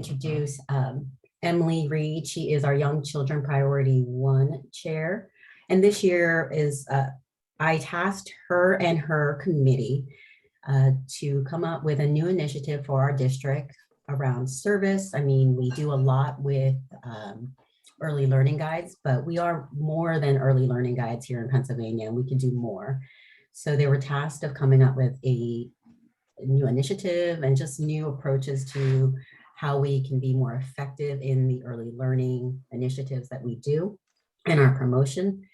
Introduce Emily Reed. She is our Young Children Priority 1 chair. And this year is, I tasked her and her committee to come up with a new initiative for our district around service. I mean, we do a lot with early learning guides, but we are more than early learning guides here in Pennsylvania, and we can do more. So they were tasked of coming up with a new initiative and just new approaches to how we can be more effective in the early learning initiatives that we do and our promotion.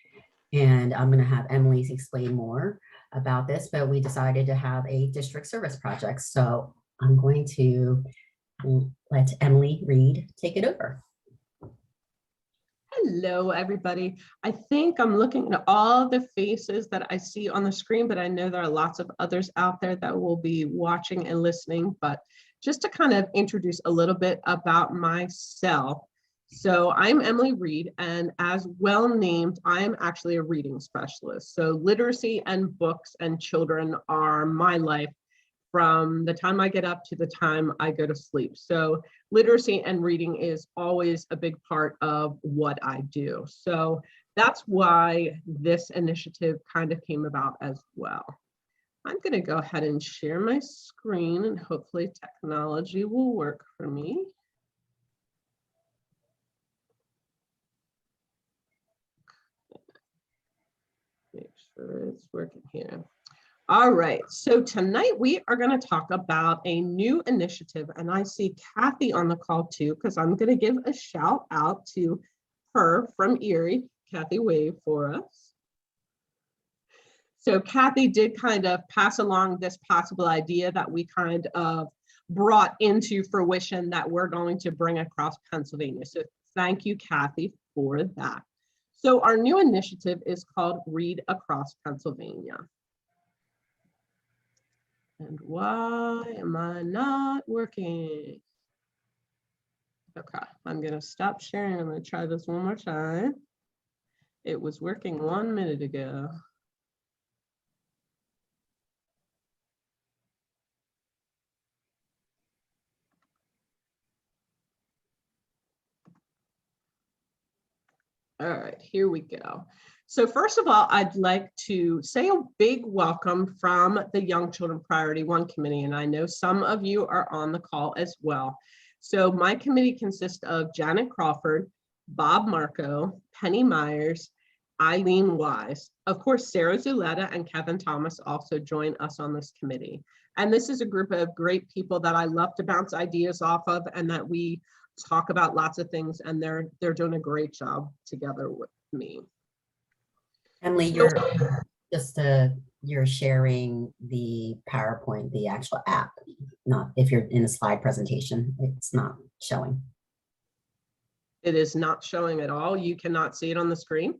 And I'm going to have Emily explain more about this, but we decided to have a district service project. So I'm going to let Emily Reed take it over. Hello, everybody. I think I'm looking at all the faces that I see on the screen, but I know there are lots of others out there that will be watching and listening. But just to kind of introduce a little bit about myself. So I'm Emily Reed, and as well named, I am actually a reading specialist. So literacy and books and children are my life from the time I get up to the time I go to sleep. So literacy and reading is always a big part of what I do. So that's why this initiative kind of came about as well. I'm going to go ahead and share my screen, and hopefully technology will work for me. Make sure it's working here. All right, so tonight we are going to talk about a new initiative, and I see Kathy on the call too, because I'm going to give a shout out to her from Erie. Kathy, wave for us. So Kathy did kind of pass along this possible idea that we kind of brought into fruition that we're going to bring across Pennsylvania. So thank you, Kathy, for that. So our new initiative is called Read Across Pennsylvania. And why am I not working? Okay, I'm gonna stop sharing. I'm gonna try this one more time. It was working 1 minute ago. All right, here we go. So first of all, I'd like to say a big welcome from the Young Children Priority 1 committee, and I know some of you are on the call as well. So my committee consists of Janet Crawford, Bob Marco, Penny Myers, Eileen Wise. Of course, Sarah Zuleta and Kevin Thomas also join us on this committee. And this is a group of great people that I love to bounce ideas off of, and that we talk about lots of things, and they're doing a great job together with me. Emily, you're sharing the PowerPoint, the actual app, not if you're in a slide presentation, it's not showing. It is not showing at all. You cannot see it on the screen.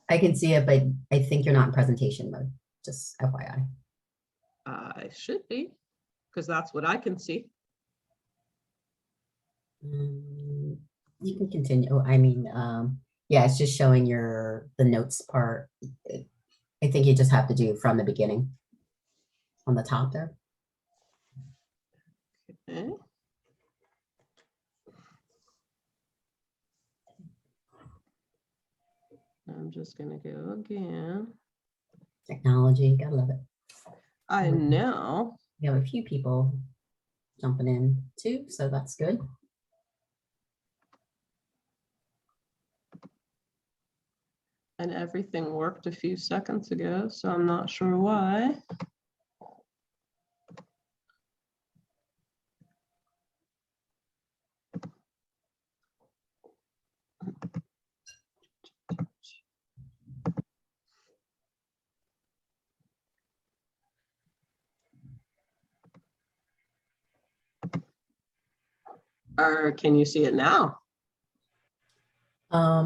I can see it, but I think you're not in presentation mode, just FYI. I should be, because that's what I can see. You can continue. Oh, I mean, yeah, it's just showing the notes part. I think you just have to do from the beginning on the top there. Okay. I'm just gonna go again. Technology, gotta love it. I know. We have a few people jumping in too, so that's good. And everything worked a few seconds ago, so I'm not sure why. Or can you see it now?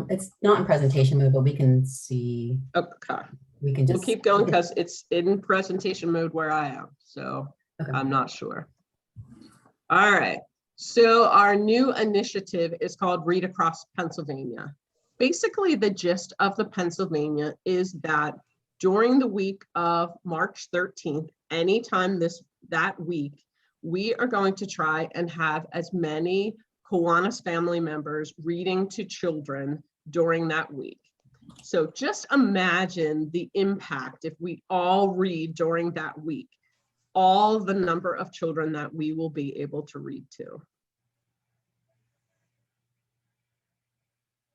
It's not in presentation mode, but we can see. Okay. We'll keep going because it's in presentation mode where I am. So okay. I'm not sure. All right. So our new initiative is called Read Across Pennsylvania. Basically, the gist of the Pennsylvania is that during the week of March 13th, anytime that week, we are going to try and have as many Kiwanis family members reading to children during that week. So just imagine the impact if we all read during that week, all the number of children that we will be able to read to.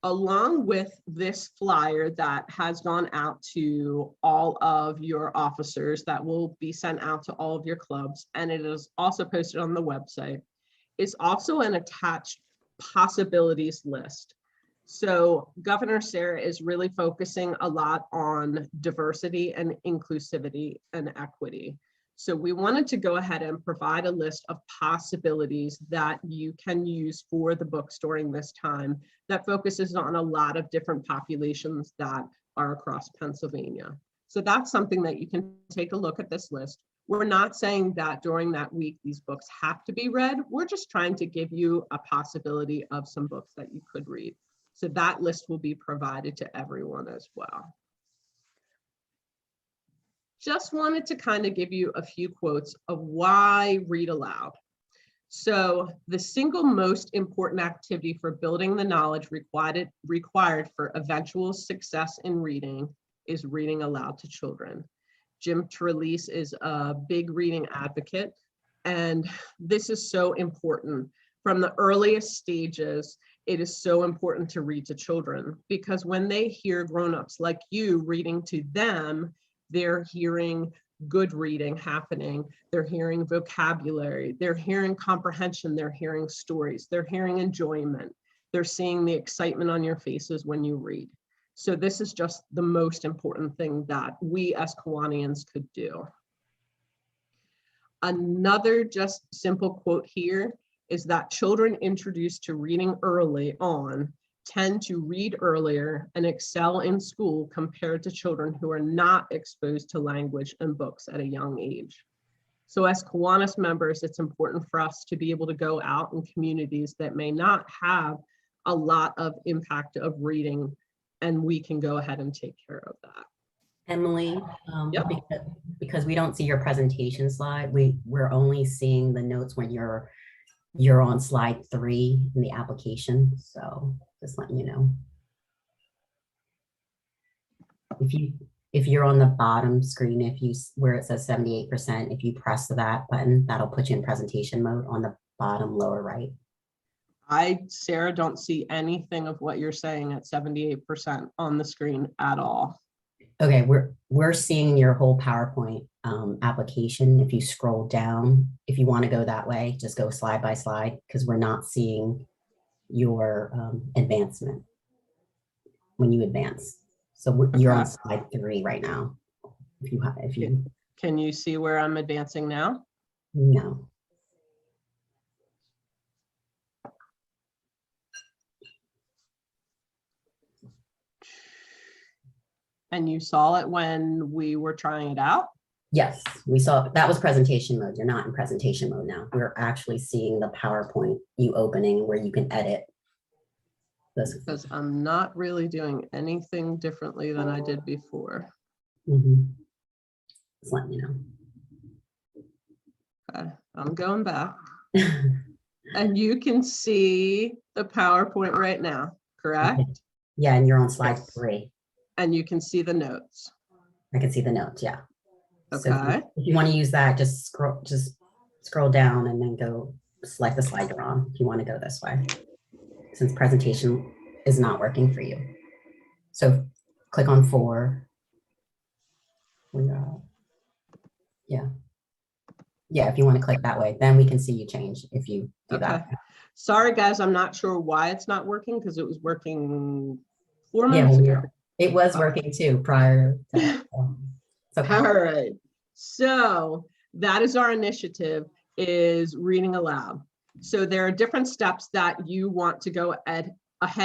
Along with this flyer that has gone out to all of your officers, that will be sent out to all of your clubs, and it is also posted on the website, is also an attached possibilities list. So Governor Sarah is really focusing a lot on diversity and inclusivity and equity. So we wanted to go ahead and provide a list of possibilities that you can use for the books during this time that focuses on a lot of different populations that are across Pennsylvania. So that's something that you can take a look at this list. We're not saying that during that week these books have to be read. We're just trying to give you a possibility of some books that you could read. So that list will be provided to everyone as well. Just wanted to kind of give you a few quotes of why read aloud. So the single most important activity for building the knowledge required for eventual success in reading is reading aloud to children. Jim Trelease is a big reading advocate, and this is so important. From the earliest stages, it is so important to read to children, because when they hear grown-ups like you reading to them, they're hearing good reading happening. They're hearing vocabulary. They're hearing comprehension. They're hearing stories. They're hearing enjoyment. They're seeing the excitement on your faces when you read. So this is just the most important thing that we as Kiwanians could do. Another just simple quote here is that children introduced to reading early on tend to read earlier and excel in school compared to children who are not exposed to language and books at a young age. So as Kiwanis members, it's important for us to be able to go out in communities that may not have a lot of impact of reading, and we can go ahead and take care of that. Emily, Yep. because we don't see your presentation slide, we're only seeing the notes when you're on slide 3 in the application. So just letting you know. If you're on the bottom screen, where it says 78%, if you press that button, that'll put you in presentation mode on the bottom lower right. Sarah, don't see anything of what you're saying at 78% on the screen at all. Okay, we're seeing your whole PowerPoint application. If you scroll down, if you want to go that way, just go slide by slide, because we're not seeing your advancement when you advance. So you're on slide 3 right now. If you Can you see where I'm advancing now? No. And you saw it when we were trying it out? Yes, we saw that was presentation mode. You're not in presentation mode now. We're actually seeing the PowerPoint you opening where you can edit this. Because I'm not really doing anything differently than I did before. Just letting you know. Okay, I'm going back. And you can see the PowerPoint right now, correct? Yeah, and you're on slide 3. And you can see the notes. I can see the notes, yeah. Okay. So if you want to use that, just scroll down and then go select the slide you're on if you want to go this way, since presentation is not working for you. So click on 4. Yeah. Yeah, if you want to click that way, then we can see you change if you do that. Sorry, guys, I'm not sure why it's not working, because it was working 4 minutes ago. It was working too prior to that. Okay. All right. So that is our initiative, is reading aloud. So there are different steps that you want to go ahead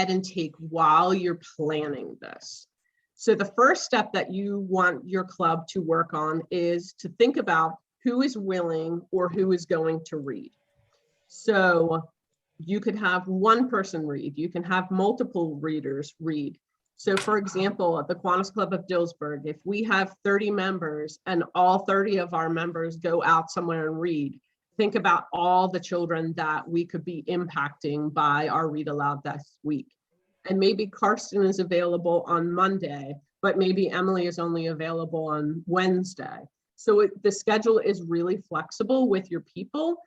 and take while you're planning this. So the first step that you want your club to work on is to think about who is willing or who is going to read. So you could have one person read, you can have multiple readers read. So for example, at the Kiwanis Club of Dillsburg, if we have 30 members and all 30 of our members go out somewhere and read, think about all the children that we could be impacting by our Read Aloud this week. And maybe Karsten is available on Monday, but maybe Emily is only available on Wednesday. So the schedule is really flexible with your people.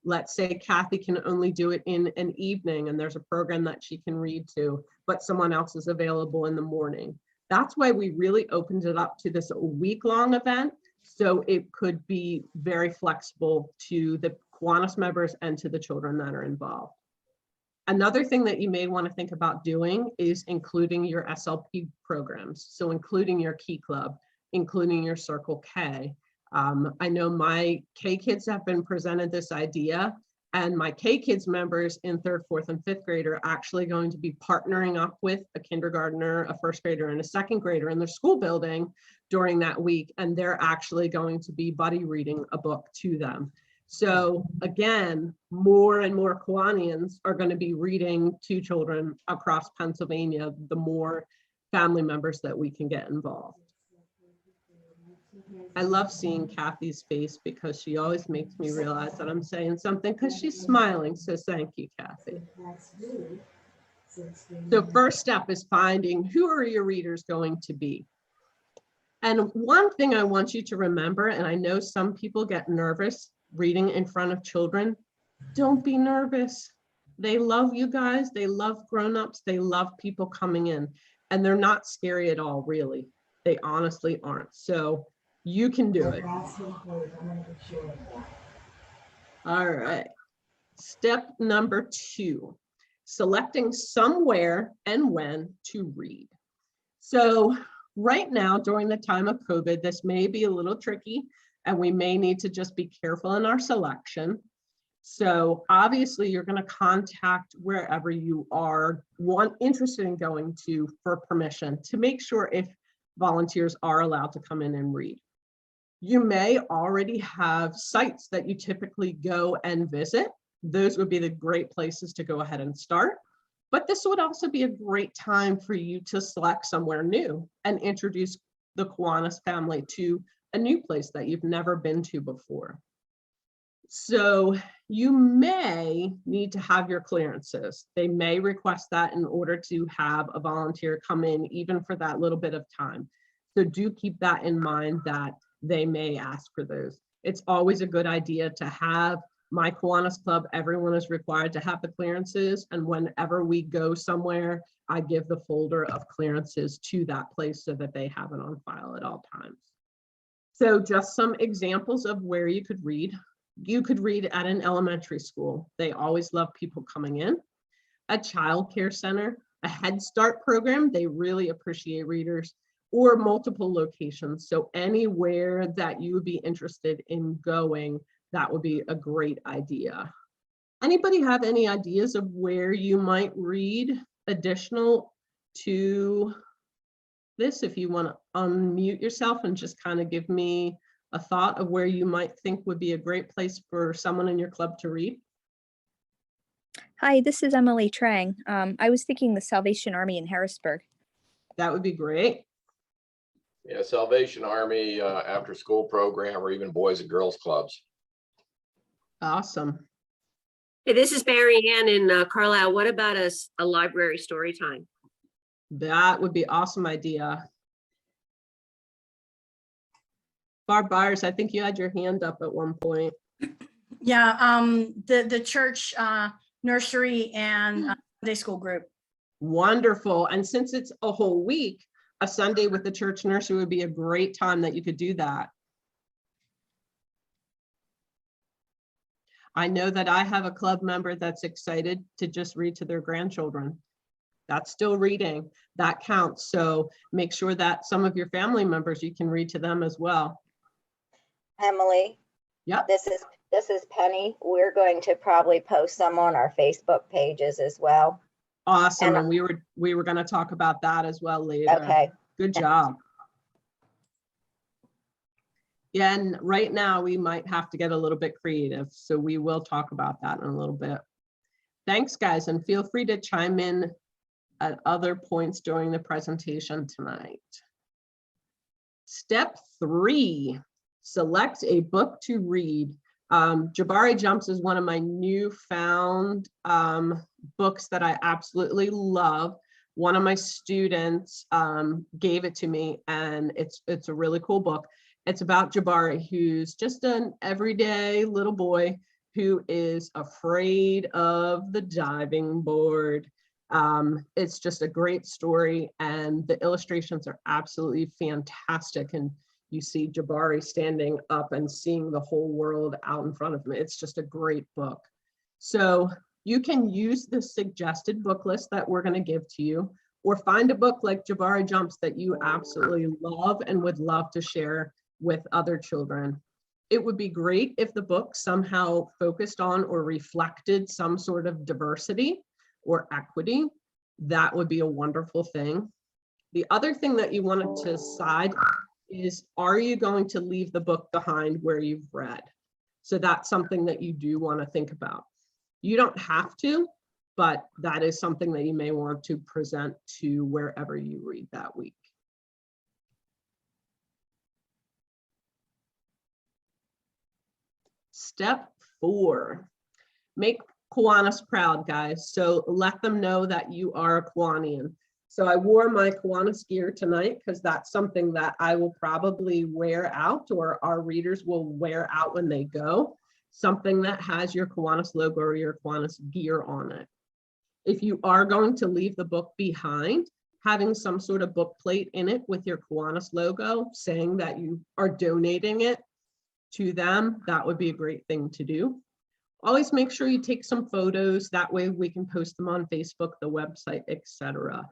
Let's say Kathy can only do it in an evening and there's a program that she can read to, but someone else is available in the morning. That's why we really opened it up to this week-long event. So it could be very flexible to the Kiwanis members and to the children that are involved. Another thing that you may want to think about doing is including your SLP programs. So including your Key Club, including your Circle K. I know my K Kids have been presented this idea, and my K Kids members in 3rd, 4th, and 5th grade are actually going to be partnering up with a kindergartner, a 1st grader, and a 2nd grader in their school building during that week, and they're actually going to be buddy reading a book to them. So again, more and more Kiwanians are going to be reading to children across Pennsylvania, the more family members that we can get involved. I love seeing Kathy's face because she always makes me realize that I'm saying something because she's smiling. So thank you, Kathy. So first step is finding who are your readers going to be. And one thing I want you to remember, and I know some people get nervous reading in front of children, don't be nervous. They love you guys. They love grown-ups. They love people coming in, and they're not scary at all, really. They honestly aren't. So you can do it. All right. Step number 2, selecting somewhere and when to read. So right now, during the time of COVID, this may be a little tricky, and we may need to just be careful in our selection. So obviously you're going to contact wherever you are interested in going to for permission to make sure if volunteers are allowed to come in and read. You may already have sites that you typically go and visit. Those would be the great places to go ahead and start. But this would also be a great time for you to select somewhere new and introduce the Kiwanis family to a new place that you've never been to before. So you may need to have your clearances. They may request that in order to have a volunteer come in even for that little bit of time. So do keep that in mind that they may ask for those. It's always a good idea to have my Kiwanis Club. Everyone is required to have the clearances, and whenever we go somewhere, I give the folder of clearances to that place so that they have it on file at all times. So just some examples of where you could read. You could read at an elementary school. They always love people coming in. A child care center, a Head Start program. They really appreciate readers, or multiple locations. So anywhere that you would be interested in going, that would be a great idea. Anybody have any ideas of where you might read additional to this? If you want to unmute yourself and just kind of give me a thought of where you might think would be a great place for someone in your club to read. Hi, this is Emily Trang. I was thinking the Salvation Army in Harrisburg. That would be great. Yeah, Salvation Army after school program, or even Boys and Girls Clubs. Awesome. Hey, this is Mary Ann in Carlisle. What about a library story time? That would be awesome idea. Barb Byers, I think you had your hand up at one point. Yeah, the church nursery and Sunday school group. Wonderful. And since it's a whole week, a Sunday with the church nursery would be a great time that you could do that. I know that I have a club member that's excited to just read to their grandchildren. That's still reading. That counts. So make sure that some of your family members, you can read to them as well. Emily. Yep. This is Penny. We're going to probably post some on our Facebook pages as well. Awesome. And And we were going to talk about that as well later. Okay. Good job. Yeah, and right now we might have to get a little bit creative, so we will talk about that in a little bit. Thanks, guys, and feel free to chime in at other points during the presentation tonight. Step 3, select a book to read. Jabari Jumps is one of my newfound books that I absolutely love. One of my students gave it to me, and it's a really cool book. It's about Jabari, who's just an everyday little boy who is afraid of the diving board. It's just a great story, and the illustrations are absolutely fantastic. And you see Jabari standing up and seeing the whole world out in front of him. It's just a great book. So you can use the suggested book list that we're going to give to you, or find a book like Jabari Jumps that you absolutely love and would love to share with other children. It would be great if the book somehow focused on or reflected some sort of diversity or equity. That would be a wonderful thing. The other thing that you want to decide is, are you going to leave the book behind where you've read? So that's something that you do want to think about. You don't have to, but that is something that you may want to present to wherever you read that week. Step 4, make Kiwanis proud, guys. So let them know that you are a Kiwanian. So I wore my Kiwanis gear tonight because that's something that I will probably wear out, or our readers will wear out when they go. Something that has your Kiwanis logo or your Kiwanis gear on it. If you are going to leave the book behind, having some sort of book plate in it with your Kiwanis logo saying that you are donating it to them, that would be a great thing to do. Always make sure you take some photos. That way we can post them on Facebook, the website, etc.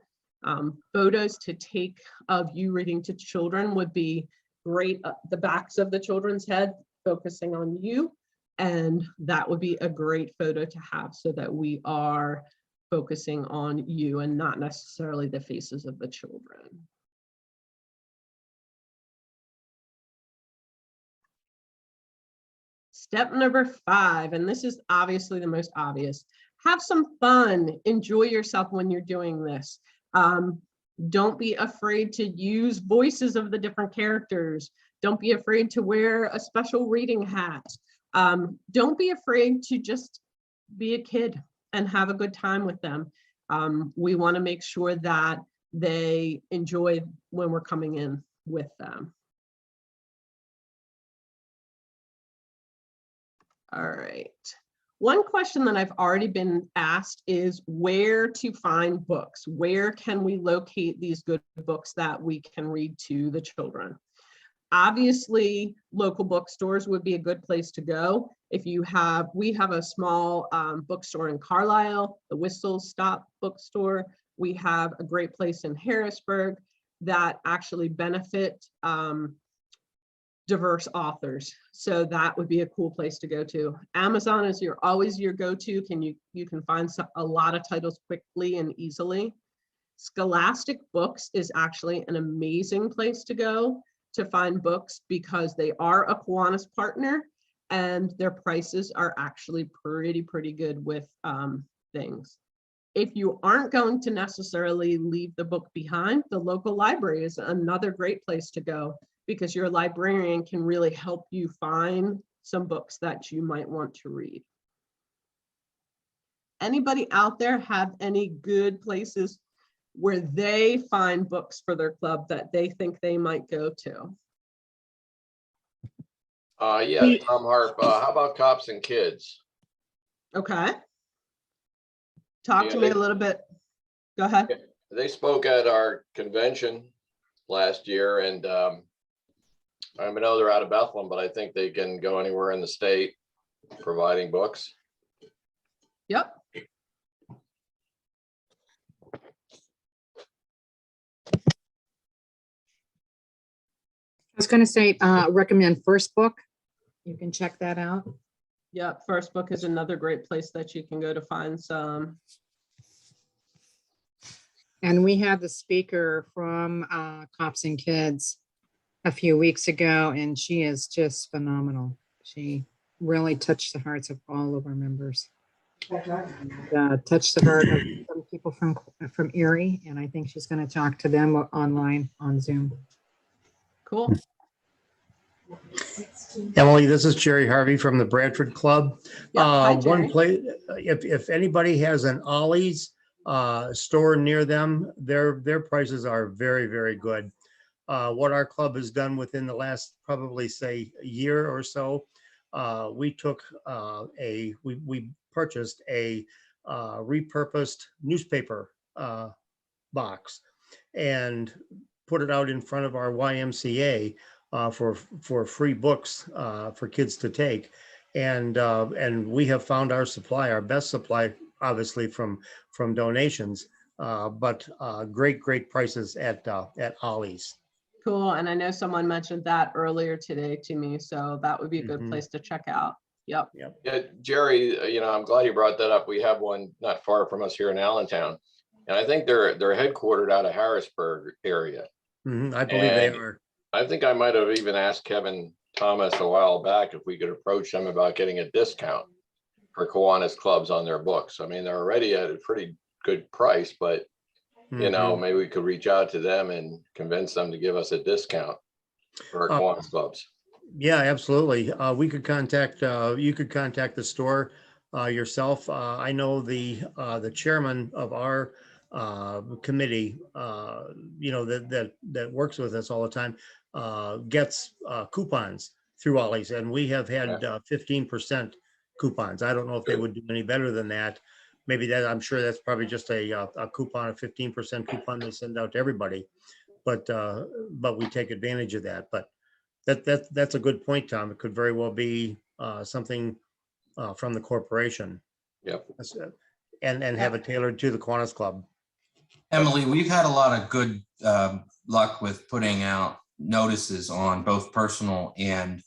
Photos to take of you reading to children would be great. The backs of the children's head focusing on you, and that would be a great photo to have so that we are focusing on you and not necessarily the faces of the children. Step number 5, and this is obviously the most obvious, have some fun, enjoy yourself when you're doing this. Don't be afraid to use voices of the different characters. Don't be afraid to wear a special reading hat. Don't be afraid to just be a kid and have a good time with them. We want to make sure that they enjoy when we're coming in with them. All right. One question that I've already been asked is where to find books. Where can we locate these good books that we can read to the children? Obviously, local bookstores would be a good place to go. If you have, we have a small bookstore in Carlisle, the Whistle Stop bookstore. We have a great place in Harrisburg that actually benefit diverse authors. So that would be a cool place to go to. Amazon is always your go-to. You can find a lot of titles quickly and easily. Scholastic Books is actually an amazing place to go to find books because they are a Kiwanis partner and their prices are actually pretty good with things. If you aren't going to necessarily leave the book behind, the local library is another great place to go because your librarian can really help you find some books that you might want to read. Anybody out there have any good places where they find books for their club that they think they might go to? Yeah, Tom Harp. How about Cops and Kids? Okay. Talk Yeah, to me a little bit. Go ahead. They spoke at our convention last year, and I know they're out of Bethlehem, but I think they can go anywhere in the state providing books. Yep. I was going to say, recommend First Book. You can check that out. Yep. First Book is another great place that you can go to find some. And we had the speaker from Cops and Kids a few weeks ago, and she is just phenomenal. She really touched the hearts of all of our members. Touched the heart of some people from Erie, and I think she's going to talk to them online on Zoom. Cool. Emily, this is Jerry Harvey from the Bradford Club. Yep, hi, One Jerry. place, if anybody has an Ollie's store near them, their prices are very, very good. What our club has done within the last probably say a year or so, we took we purchased a repurposed newspaper box and put it out in front of our YMCA for free books for kids to take, and we have found our best supply, obviously from donations, but great prices at Ollie's. Cool. And I know someone mentioned that earlier today to me, so that would be a good Mhm. place to check out. Yep. Yeah, Jerry, I'm glad you brought that up. We have one not far from us here in Allentown. And I think they're headquartered out of Harrisburg area. I believe they And are. I think I might have even asked Kevin Thomas a while back if we could approach them about getting a discount for Kiwanis clubs on their books. I mean, they're already at a pretty good price, but maybe we could reach out to them and convince them to give us a discount for our Kiwanis clubs. Yeah, absolutely. We could contact, you could contact the store yourself. I know the chairman of our committee, that works with us all the time, gets coupons through Ollie's, and we have had 15% coupons. I don't know if they would do any better than that. Maybe I'm sure that's probably just a coupon, a 15% coupon they send out to everybody. But we take advantage of that. But that's a good point, Tom. It could very well be something from the corporation. Yep. And have it tailored to the Kiwanis Club. Emily, we've had a lot of good luck with putting out notices on both personal and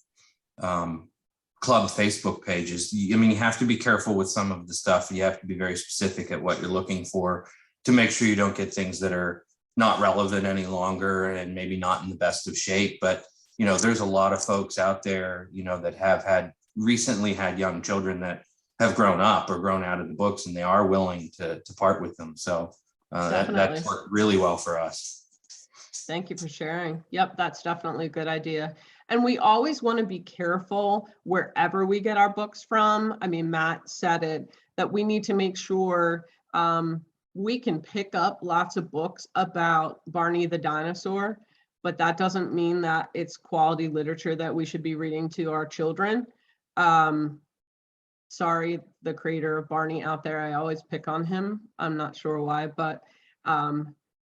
club Facebook pages. I mean, you have to be careful with some of the stuff. You have to be very specific at what you're looking for to make sure you don't get things that are not relevant any longer and maybe not in the best of shape. But, there's a lot of folks out there, that have recently had young children that have grown up or grown out of the books, and they are willing to part with them. So that's worked really well for us. Thank you for sharing. Yep, that's definitely a good idea. And we always want to be careful wherever we get our books from. I mean, Matt said it, that we need to make sure we can pick up lots of books about Barney the dinosaur, but that doesn't mean that it's quality literature that we should be reading to our children. Sorry, the creator of Barney out there, I always pick on him. I'm not sure why, but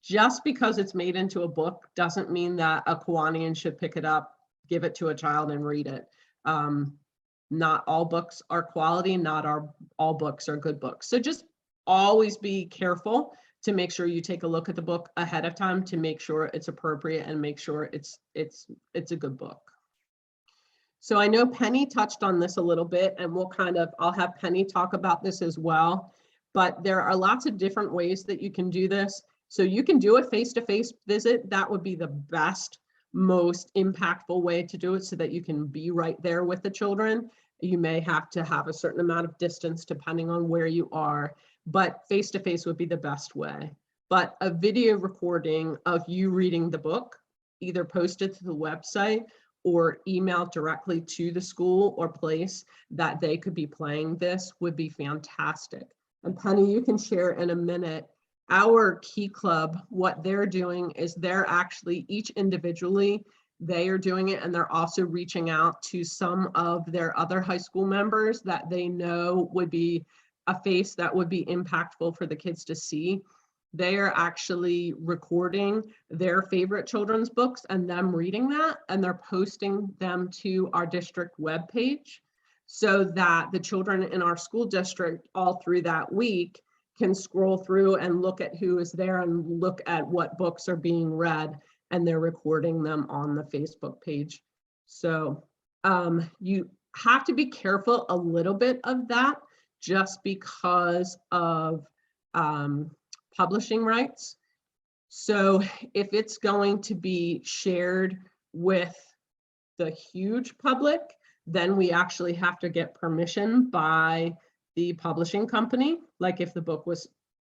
just because it's made into a book doesn't mean that a Kiwanian should pick it up, give it to a child and read it. Not all books are quality, not all books are good books. So just always be careful to make sure you take a look at the book ahead of time to make sure it's appropriate and make sure it's a good book. So I know Penny touched on this a little bit, and I'll have Penny talk about this as well, but there are lots of different ways that you can do this. So you can do a face-to-face visit. That would be the best, most impactful way to do it so that you can be right there with the children. You may have to have a certain amount of distance depending on where you are, but face-to-face would be the best way. But a video recording of you reading the book, either posted to the website or emailed directly to the school or place that they could be playing this would be fantastic. And Penny, you can share in a minute, our Key Club, what they're doing is they're actually each individually, they are doing it, and they're also reaching out to some of their other high school members that they know would be a face that would be impactful for the kids to see. They are actually recording their favorite children's books and them reading that, and they're posting them to our district webpage so that the children in our school district all through that week can scroll through and look at who is there and look at what books are being read, and they're recording them on the Facebook page. So you have to be careful a little bit of that just because of publishing rights. So if it's going to be shared with the huge public, then we actually have to get permission by the publishing company. Like if the book was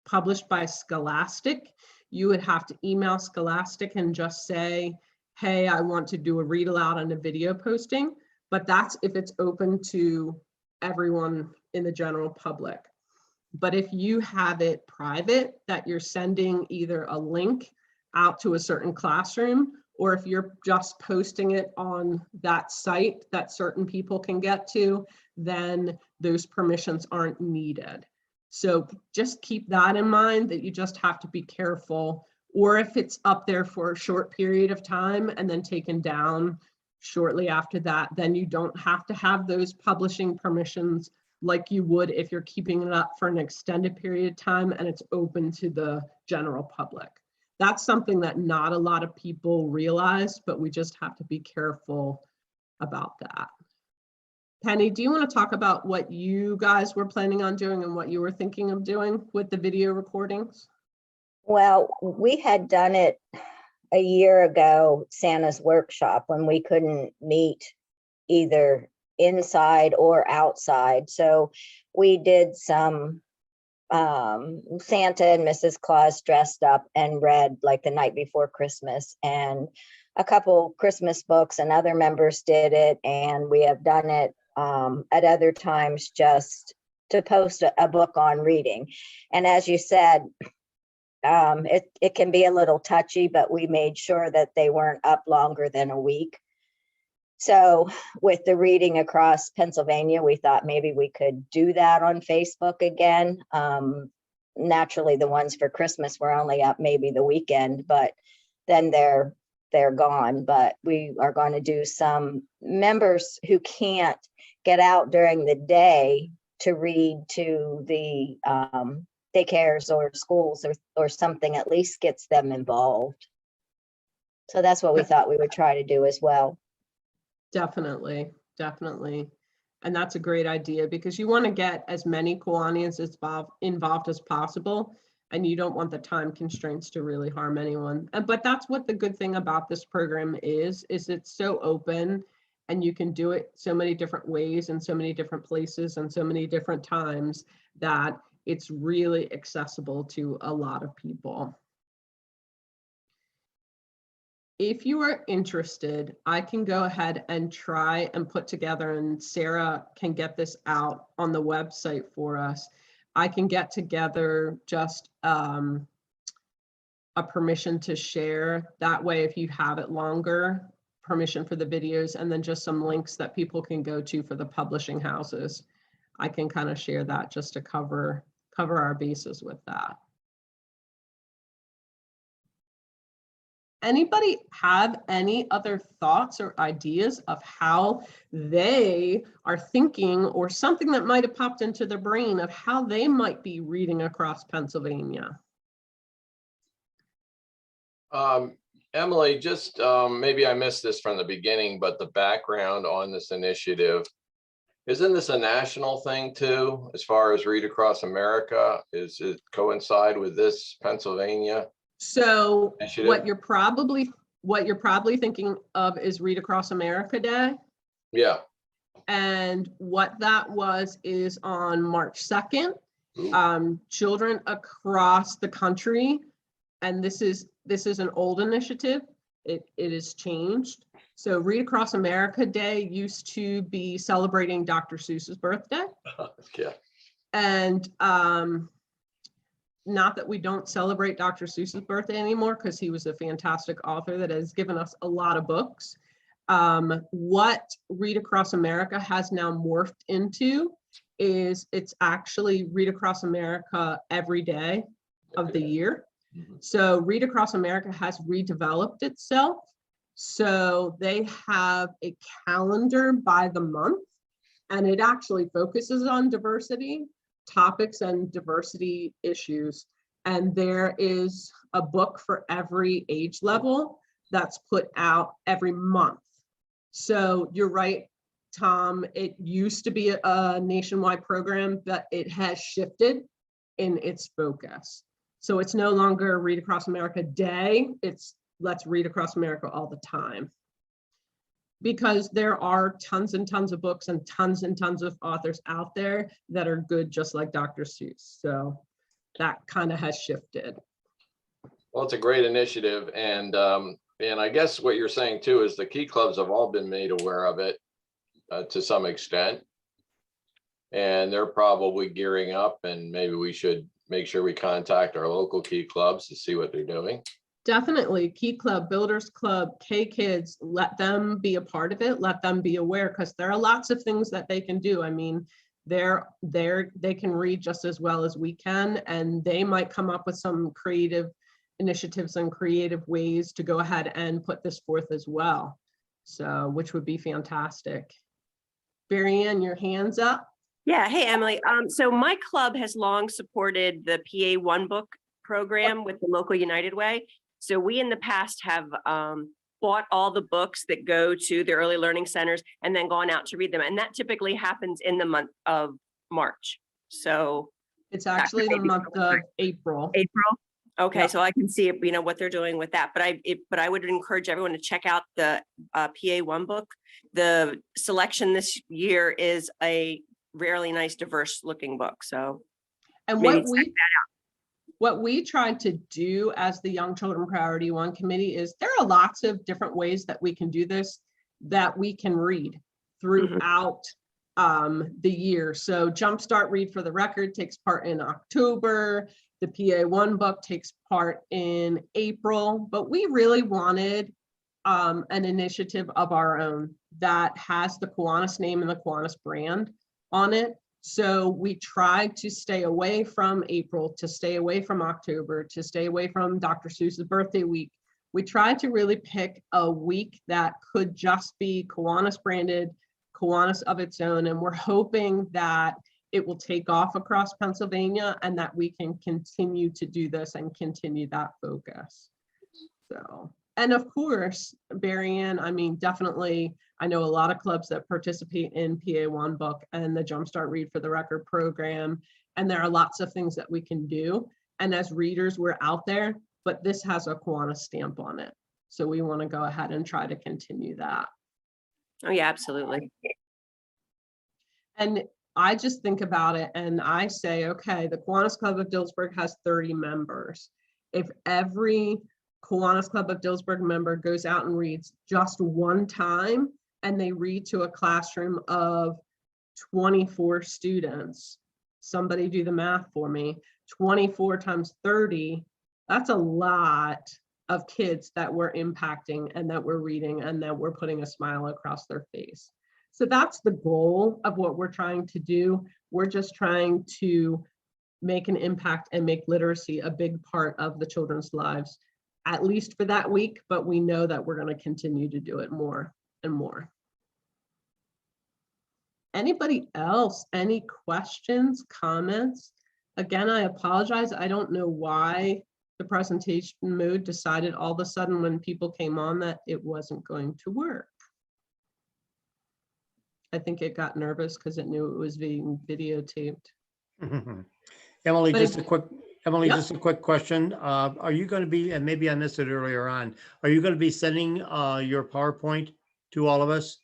published by Scholastic, you would have to email Scholastic and just say, hey, I want to do a read aloud and a video posting, but that's if it's open to everyone in the general public. But if you have it private, that you're sending either a link out to a certain classroom, or if you're just posting it on that site that certain people can get to, then those permissions aren't needed. So just keep that in mind, that you just have to be careful. Or if it's up there for a short period of time and then taken down shortly after that, then you don't have to have those publishing permissions like you would if you're keeping it up for an extended period of time and it's open to the general public. That's something that not a lot of people realize, but we just have to be careful about that. Penny, do you want to talk about what you guys were planning on doing and what you were thinking of doing with the video recordings? Well, we had done it a year ago, Santa's workshop, when we couldn't meet either inside or outside. So we did some Santa and Mrs. Claus dressed up and read like the night before Christmas, and a couple Christmas books, and other members did it. And we have done it at other times just to post a book on reading. And as you said, it can be a little touchy, but we made sure that they weren't up longer than a week. So with the Reading Across Pennsylvania, we thought maybe we could do that on Facebook again. Naturally, the ones for Christmas were only up maybe the weekend, but then they're gone. But we are going to do some members who can't get out during the day to read to the daycares or schools or something, at least gets them involved. So that's what we thought we would try to do as well. Definitely, definitely. And that's a great idea, because you want to get as many Kiwanis involved as possible, and you don't want the time constraints to really harm anyone. But that's what the good thing about this program is it's so open, and you can do it so many different ways and so many different places and so many different times that it's really accessible to a lot of people. If you are interested, I can go ahead and try and put together, and Sarah can get this out on the website for us. I can get together just a permission to share. That way, if you have it longer, permission for the videos, and then just some links that people can go to for the publishing houses. I can kind of share that just to cover our bases with that. Anybody have any other thoughts or ideas of how they are thinking, or something that might have popped into their brain of how they might be reading across Pennsylvania? Emily, just maybe I missed this from the beginning, but the background on this initiative, isn't this a national thing too, as far as Read Across America? Is it coincide with this Pennsylvania? So Initiative? what you're probably thinking of is Read Across America Day. Yeah. And what that was is on March 2nd, children across the country, and this is an old initiative. It is changed. So Read Across America Day used to be celebrating Dr. Seuss's birthday. Yeah. And not that we don't celebrate Dr. Seuss's birthday anymore, because he was a fantastic author that has given us a lot of books. What Read Across America has now morphed into is it's actually Read Across America every day of the year. So Read Across America has redeveloped itself. So they have a calendar by the month, and it actually focuses on diversity topics and diversity issues. And there is a book for every age level that's put out every month. So you're right, Tom, it used to be a nationwide program, but it has shifted in its focus. So it's no longer Read Across America Day, it's let's read across America all the time. Because there are tons and tons of books and tons of authors out there that are good, just like Dr. Seuss. So that kind of has shifted. Well, it's a great initiative, and And I guess what you're saying too is the key clubs have all been made aware of it to some extent. And they're probably gearing up, and maybe we should make sure we contact our local key clubs to see what they're doing. Definitely, Key Club, Builders Club, K Kids, let them be a part of it, let them be aware, because there are lots of things that they can do. I mean, they can read just as well as we can, and they might come up with some creative initiatives and creative ways to go ahead and put this forth as well. So, which would be fantastic. Barry Ann, your hands up. Yeah, hey, Emily. So my club has long supported the PA One Book program with the local United Way. So we in the past have bought all the books that go to the early learning centers and then gone out to read them. And that typically happens in the month of March. So It's actually the month of April. April. Okay, Yeah. so I can see, what they're doing with that, but I would encourage everyone to check out the PA One Book. The selection this year is a really nice, diverse looking book. So And maybe what we tried to do as the Young Children Priority One Committee is there are lots of different ways that we can do this, that we can read throughout the year. So Jumpstart Read for the Record takes part in October. The PA One Book takes part in April, but we really wanted an initiative of our own that has the Kiwanis name and the Kiwanis brand on it. So we tried to stay away from April, to stay away from October, to stay away from Dr. Seuss's birthday week. We tried to really pick a week that could just be Kiwanis branded, Kiwanis of its own, and we're hoping that it will take off across Pennsylvania and that we can continue to do this and continue that focus. So, and of course, Barry Ann, I mean, definitely, I know a lot of clubs that participate in PA One Book and the Jumpstart Read for the Record program, and there are lots of things that we can do. And as readers, we're out there, but this has a Kiwanis stamp on it. So we want to go ahead and try to continue that. Oh yeah, absolutely. And I just think about it and I say, okay, the Kiwanis Club of Dillsburg has 30 members. If every Kiwanis Club of Dillsburg member goes out and reads just one time, and they read to a classroom of 24 students, somebody do the math for me, 24 times 30, that's a lot of kids that we're impacting and that we're reading and that we're putting a smile across their face. So that's the goal of what we're trying to do. We're just trying to make an impact and make literacy a big part of the children's lives, at least for that week, but we know that we're going to continue to do it more and more. Anybody else? Any questions, comments? Again, I apologize. I don't know why the presentation mode decided all of a sudden when people came on that it wasn't going to work. I think it got nervous because it knew it was being videotaped. Emily, But just if- a quick, Emily, Yep. just a quick question. Are you going to be, and maybe I missed it earlier on, are you going to be sending your PowerPoint to all of us?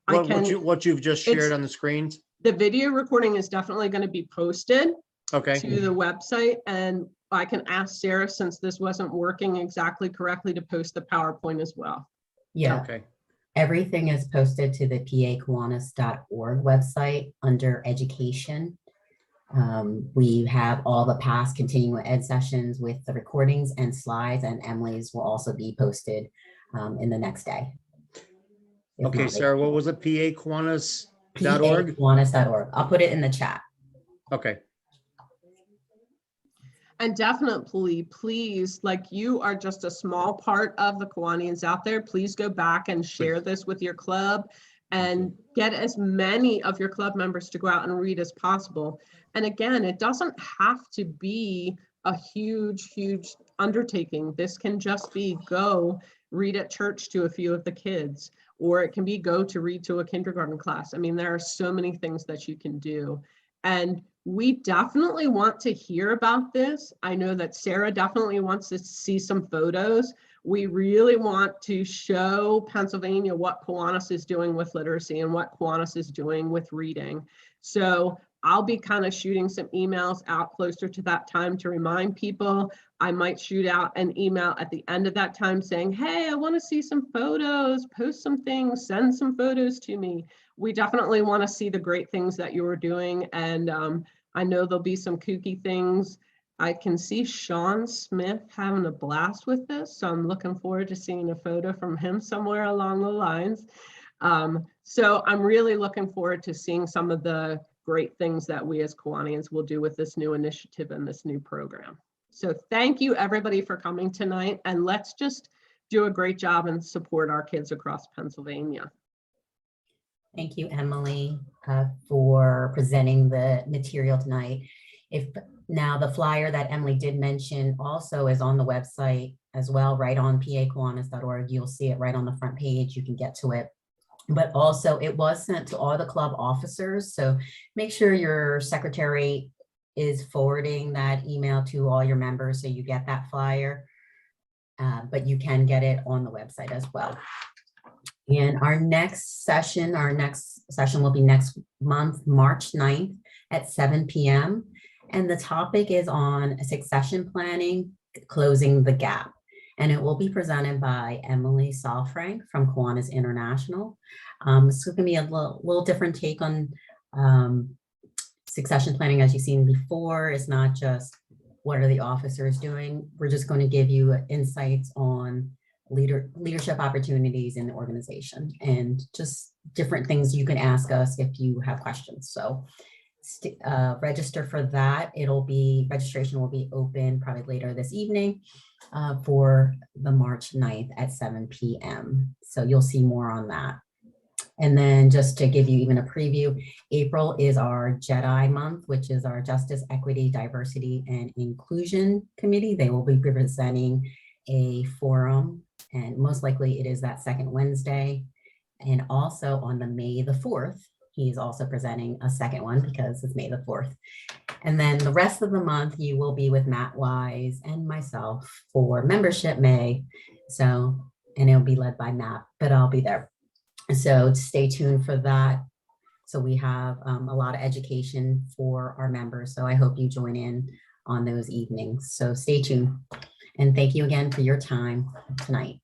I What you've just shared it's- on the screens? The video recording is definitely going to be posted Okay, to the website, and I can ask Sarah, since this wasn't working exactly correctly, to post the PowerPoint as well. Yeah, okay. everything is posted to the pakiwanis.org website under education. We have all the past continuing ed sessions with the recordings and slides, and Emily's will also be posted in the next day. If Okay, not later. Sarah, what was it? pakiwanis.org? pakiwanis.org. I'll put it in the chat. Okay, And definitely, please, like, you are just a small part of the Kiwanians out there. Please go back and share this with your club and get as many of your club members to go out and read as possible. And again, it doesn't have to be a huge, huge undertaking. This can just be go read at church to a few of the kids, or it can be go to read to a kindergarten class. I mean, there are so many things that you can do. And we definitely want to hear about this. I know that Sarah definitely wants to see some photos. We really want to show Pennsylvania what Kiwanis is doing with literacy and what Kiwanis is doing with reading. So I'll be kind of shooting some emails out closer to that time to remind people. I might shoot out an email at the end of that time saying, hey, I want to see some photos, post some things, send some photos to me. We definitely want to see the great things that you're doing. And I know there'll be some kooky things. I can see Sean Smith having a blast with this. So I'm looking forward to seeing a photo from him somewhere along the lines. So I'm really looking forward to seeing some of the great things that we as Kiwanians will do with this new initiative and this new program. So thank you everybody for coming tonight, and let's just do a great job and support our kids across Pennsylvania. Thank you, Emily, for presenting the material tonight. Now the flyer that Emily did mention also is on the website as well, right on pakiwanis.org. You'll see it right on the front page. You can get to it. But also it was sent to all the club officers. So make sure your secretary is forwarding that email to all your members so you get that flyer. But you can get it on the website as well. And our next session will be next month, March 9th at 7 p.m. And the topic is on succession planning, closing the gap. And it will be presented by Emily Salfrank from Kiwanis International. It's going to be a little different take on succession planning. As you've seen before, it's not just what are the officers doing. We're just going to give you insights on leadership opportunities in the organization and just different things you can ask us if you have questions. So register for that. Registration will be open probably later this evening for the March 9th at 7 p.m. So you'll see more on that. And then just to give you even a preview, April is our JEDI month, which is our Justice, Equity, Diversity, and Inclusion Committee. They will be presenting a forum, and most likely it is that second Wednesday. And also on the May the 4th, he's also presenting a second one because it's May the 4th. And then the rest of the month, you will be with Matt Wise and myself for Membership May. So, and it'll be led by Matt, but I'll be there. So stay tuned for that. So we have a lot of education for our members. So I hope you join in on those evenings. So stay tuned. And thank you again for your time tonight.